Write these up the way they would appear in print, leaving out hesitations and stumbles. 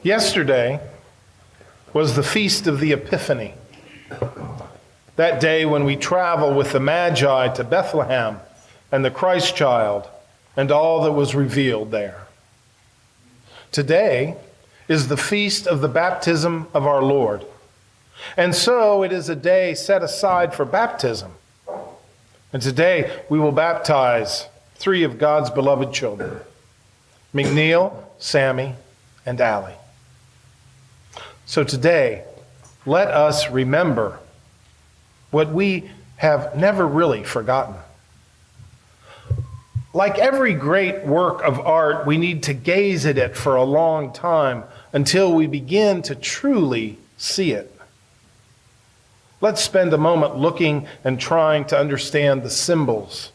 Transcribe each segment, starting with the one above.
Yesterday was the Feast of the Epiphany, that day when we travel with the Magi to Bethlehem and the Christ child and all that was revealed there. Today is the feast of the baptism of our Lord, and so it is a day set aside for baptism. And today we will baptize 3 of God's beloved children, McNeil, Sammy, and Allie. So today, let us remember what we have never really forgotten. Like every great work of art, we need to gaze at it for a long time until we begin to truly see it. Let's spend a moment looking and trying to understand the symbols,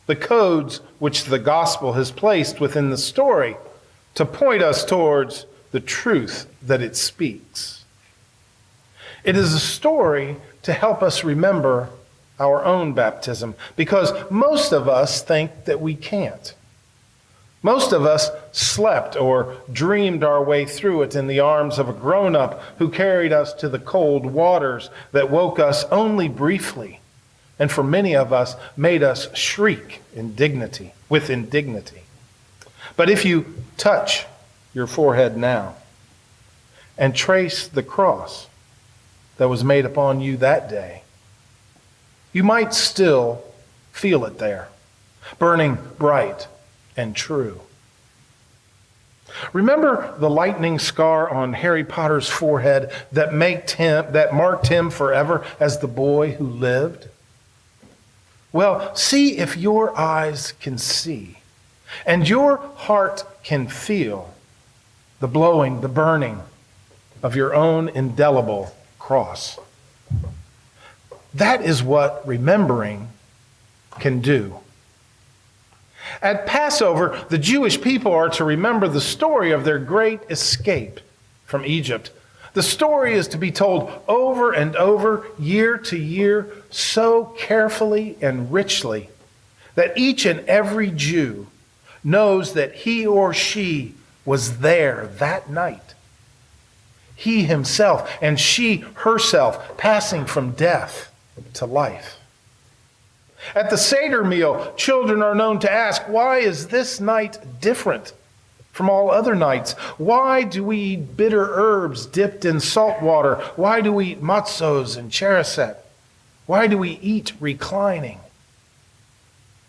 the codes which the gospel has placed within the story to point us towards the truth that it speaks. It is a story to help us remember our own baptism, because most of us think that we can't. Most of us slept or dreamed our way through it in the arms of a grown-up who carried us to the cold waters that woke us only briefly, and for many of us made us shriek with indignity. But if you touch your forehead now and trace the cross that was made upon you that day, you might still feel it there, burning bright and true. Remember the lightning scar on Harry Potter's forehead that marked him forever as the boy who lived? Well, see if your eyes can see and your heart can feel the blowing, the burning of your own indelible cross. That is what remembering can do. At Passover, the Jewish people are to remember the story of their great escape from Egypt. The story is to be told over and over, year to year, so carefully and richly that each and every Jew knows that he or she was there that night. He himself and she herself passing from death to life. At the Seder meal, children are known to ask, why is this night different from all other nights? Why do we eat bitter herbs dipped in salt water? Why do we eat matzos and chereset? Why do we eat reclining?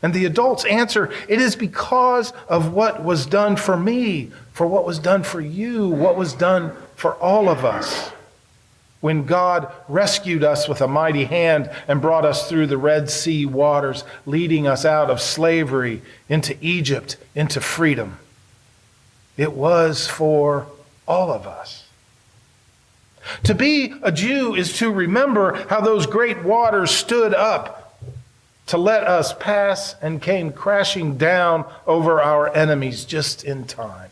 And the adults answer, it is because of what was done for me, for what was done for you, what was done for all of us. When God rescued us with a mighty hand and brought us through the Red Sea waters, leading us out of slavery into Egypt, into freedom. It was for all of us. To be a Jew is to remember how those great waters stood up to let us pass and came crashing down over our enemies just in time.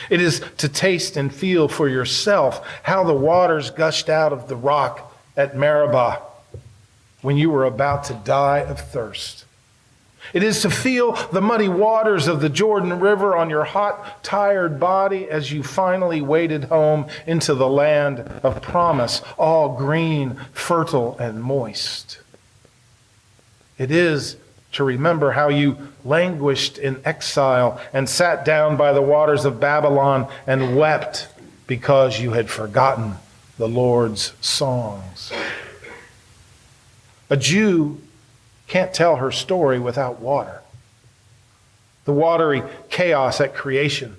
It is to taste and feel for yourself how the waters gushed out of the rock at Meribah when you were about to die of thirst. It is to feel the muddy waters of the Jordan River on your hot, tired body as you finally waded home into the land of promise, all green, fertile, and moist. It is to remember how you languished in exile and sat down by the waters of Babylon and wept because you had forgotten the Lord's songs. A Jew can't tell her story without water. The watery chaos at creation,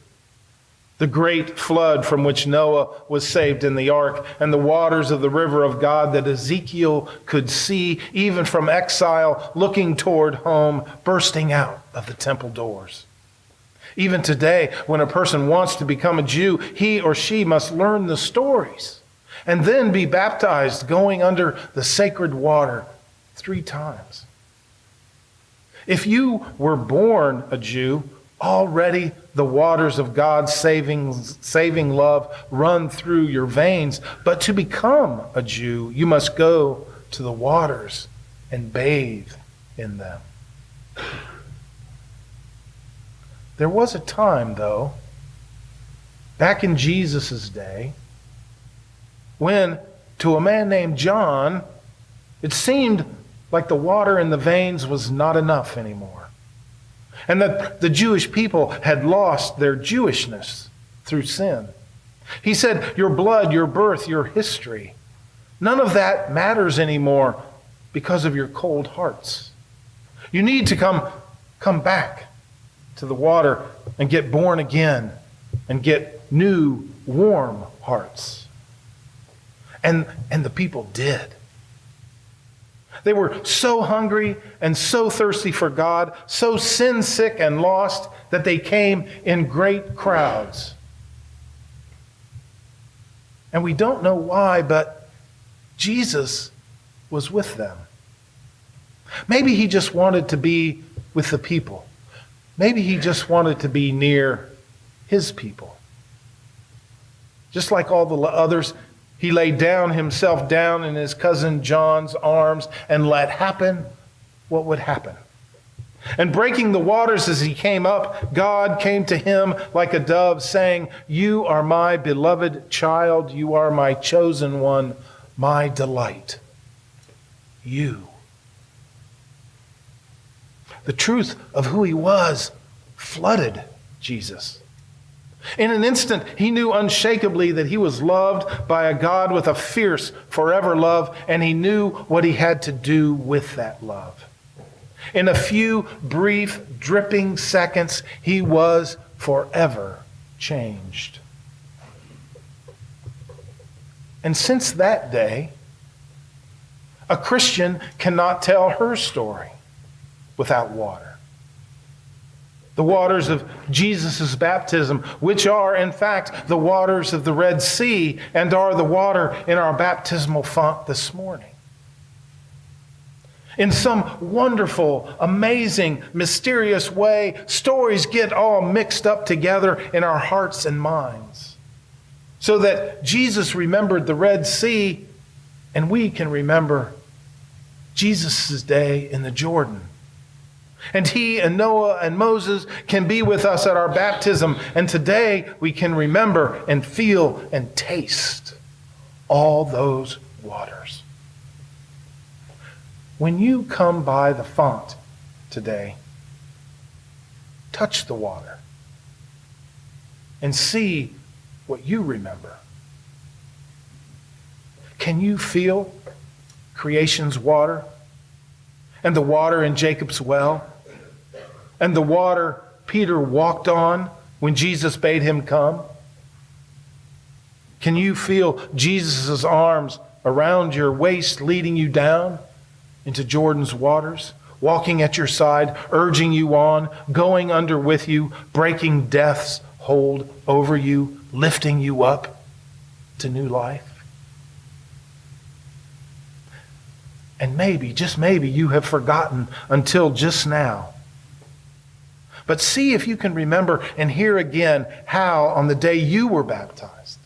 the great flood from which Noah was saved in the ark, and the waters of the river of God that Ezekiel could see even from exile, looking toward home, bursting out of the temple doors. Even today, when a person wants to become a Jew, he or she must learn the stories and then be baptized, going under the sacred water 3 times. If you were born a Jew, already the waters of God's saving love run through your veins. But to become a Jew, you must go to the waters and bathe in them. There was a time, though, back in Jesus' day, when to a man named John, it seemed like the water in the veins was not enough anymore. And that the Jewish people had lost their Jewishness through sin. He said, your blood, your birth, your history, none of that matters anymore because of your cold hearts. You need to come back to the water and get born again and get new, warm hearts. And the people did. They were so hungry and so thirsty for God, so sin-sick and lost, that they came in great crowds. And we don't know why, but Jesus was with them. Maybe he just wanted to be with the people. Maybe he just wanted to be near his people. Just like all the others, he laid himself down in his cousin John's arms and let happen what would happen. And breaking the waters as he came up, God came to him like a dove, saying, you are my beloved child. You are my chosen one, my delight. You. The truth of who he was flooded Jesus. In an instant, he knew unshakably that he was loved by a God with a fierce, forever love, and he knew what he had to do with that love. In a few brief, dripping seconds, he was forever changed. And since that day, a Christian cannot tell her story without water. The waters of Jesus' baptism, which are, in fact, the waters of the Red Sea and are the water in our baptismal font this morning. In some wonderful, amazing, mysterious way, stories get all mixed up together in our hearts and minds, so that Jesus remembered the Red Sea, and we can remember Jesus' day in the Jordan. And he and Noah and Moses can be with us at our baptism. And today we can remember and feel and taste all those waters. When you come by the font today, touch the water and see what you remember. Can you feel creation's water and the water in Jacob's well? And the water Peter walked on when Jesus bade him come? Can you feel Jesus' arms around your waist leading you down into Jordan's waters, walking at your side, urging you on, going under with you, breaking death's hold over you, lifting you up to new life? And maybe, just maybe, you have forgotten until just now. But see if you can remember and hear again how, on the day you were baptized,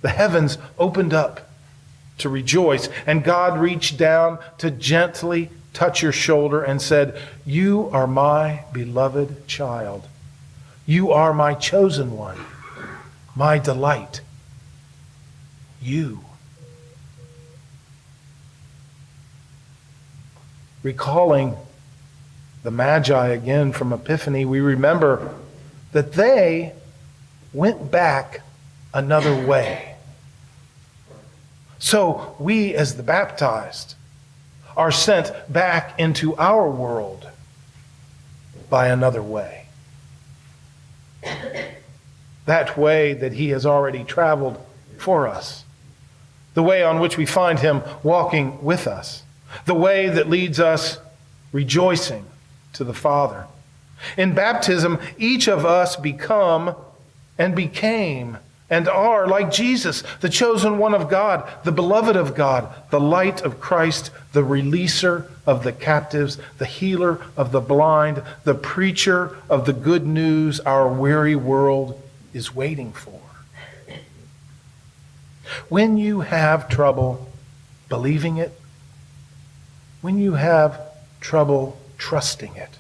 the heavens opened up to rejoice, and God reached down to gently touch your shoulder and said, you are my beloved child. You are my chosen one, my delight. You. Recalling the Magi again from Epiphany, we remember that they went back another way. So we, as the baptized, are sent back into our world by another way. That way that he has already traveled for us. The way on which we find him walking with us. The way that leads us rejoicing to the Father. In baptism, each of us become and became and are like Jesus, the chosen one of God, the beloved of God, the light of Christ, the releaser of the captives, the healer of the blind, the preacher of the good news our weary world is waiting for. When you have trouble believing it, when you have trouble trusting it.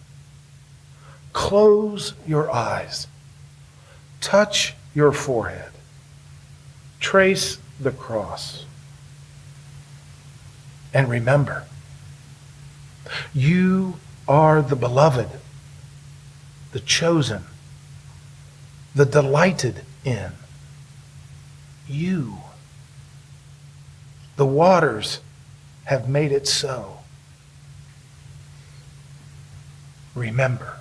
Close your eyes. Touch your forehead. Trace the cross. And remember, you are the beloved, the chosen, the delighted in. You. The waters have made it so. Remember.